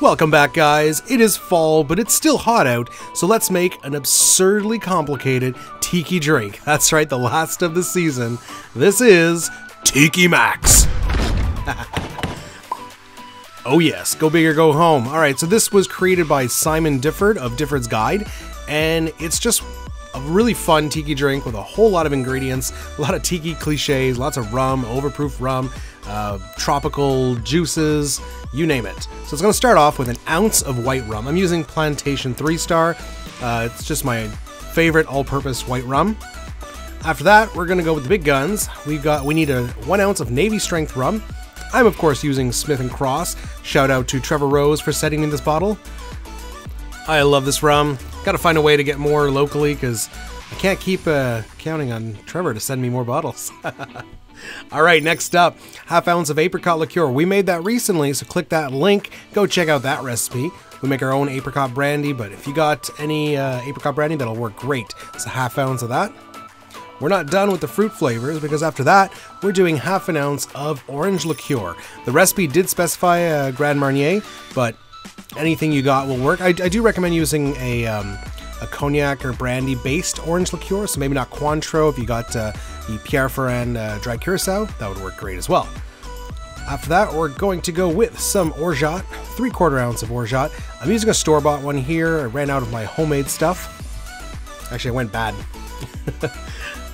Welcome back, guys. It is fall, but it's still hot out, so let's make an absurdly complicated tiki drink. That's right, the last of the season. This is Tiki Max. Oh yes, go big or go home. Alright, so this was created by Simon Difford of Difford's Guide, and it's just a really fun tiki drink with a whole lot of ingredients, a lot of tiki cliches, lots of rum, overproof rum, tropical juices, you name it. So it's going to start off with an ounce of white rum. I'm using Plantation 3-Star. It's just my favorite all-purpose white rum. After that, we're going to go with the big guns. We need a 1 ounce of Navy Strength Rum. I'm of course using Smith & Cross. Shout out to Trevor Rose for sending me this bottle. I love this rum. Got to find a way to get more locally because I can't keep counting on Trevor to send me more bottles. Alright, next up, ½ ounce of Apricot Liqueur. We made that recently, so click that link. Go check out that recipe. We make our own apricot brandy, but if you got any apricot brandy, that'll work great. It's a ½ ounce of that. We're not done with the fruit flavors because after that, we're doing ½ an ounce of orange liqueur. The recipe did specify Grand Marnier, but anything you got will work. I do recommend using a cognac or brandy based orange liqueur, so maybe not Cointreau. If you got the Pierre Ferrand dry curacao, that would work great as well. After that, we're going to go with some Orgeat, 3/4 ounce of Orgeat. I'm using a store-bought one here. I ran out of my homemade stuff. Actually, I went bad.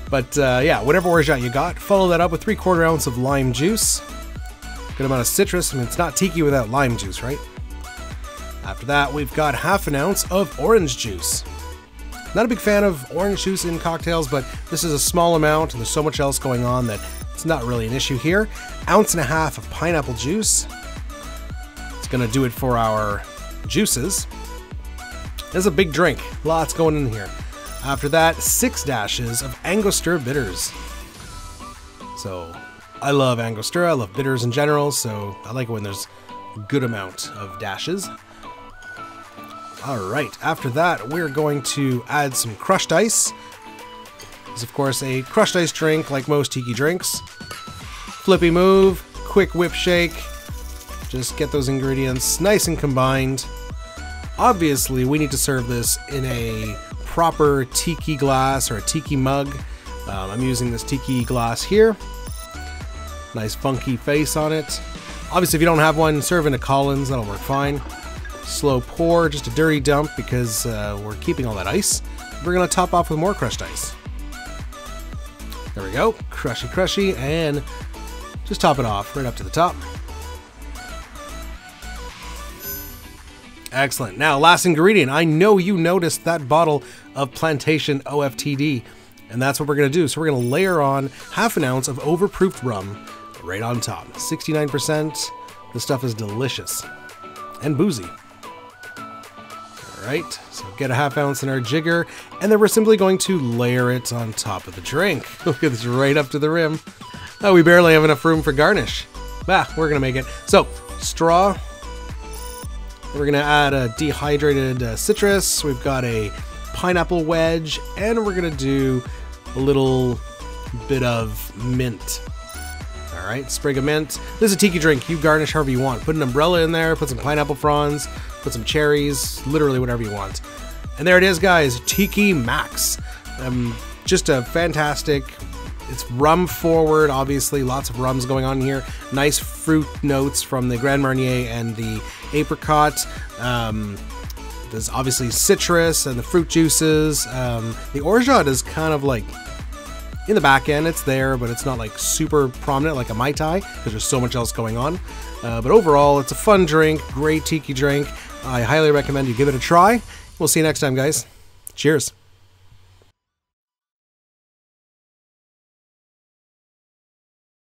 But yeah, whatever Orgeat you got, follow that up with 3/4 ounce of lime juice. Good amount of citrus. I mean, it's not tiki without lime juice, right? After that, we've got ½ an ounce of orange juice. Not a big fan of orange juice in cocktails, but this is a small amount and there's so much else going on that it's not really an issue here. 1.5 ounces of pineapple juice. It's gonna do it for our juices. This is a big drink, lots going in here. After that, 6 dashes of Angostura Bitters. So, I love Angostura, I love bitters in general, so I like it when there's a good amount of dashes. Alright, after that, we're going to add some crushed ice. This is, of course, a crushed ice drink like most tiki drinks. Flippy move, quick whip shake. Just get those ingredients nice and combined. Obviously, we need to serve this in a proper tiki glass or a tiki mug. I'm using this tiki glass here. Nice funky face on it. Obviously, if you don't have one, serve in a Collins, that'll work fine. Slow pour, just a dirty dump because we're keeping all that ice. We're going to top off with more crushed ice. There we go, crushy crushy, and just top it off right up to the top. Excellent. Now, last ingredient. I know you noticed that bottle of Plantation OFTD, and that's what we're going to do. So we're going to layer on ½ an ounce of overproof rum right on top. 69%. This stuff is delicious and boozy. Alright, so get a ½ ounce in our jigger, and then we're simply going to layer it on top of the drink. Look at this, right up to the rim. Oh, we barely have enough room for garnish. Ah, we're going to make it. So, straw. We're going to add a dehydrated citrus. We've got a pineapple wedge, and we're going to do a little bit of mint. Alright, sprig of mint. This is a tiki drink. You garnish however you want. Put an umbrella in there, put some pineapple fronds, put some cherries, literally whatever you want. And there it is, guys. Tiki Max. Just a fantastic... It's rum forward, obviously. Lots of rums going on here. Nice fruit notes from the Grand Marnier and the apricot. There's obviously citrus and the fruit juices. The Orgeat is kind of like... in the back end, it's there, but it's not like super prominent like a Mai Tai because there's so much else going on. But overall, it's a fun drink, great tiki drink. I highly recommend you give it a try. We'll see you next time, guys. Cheers.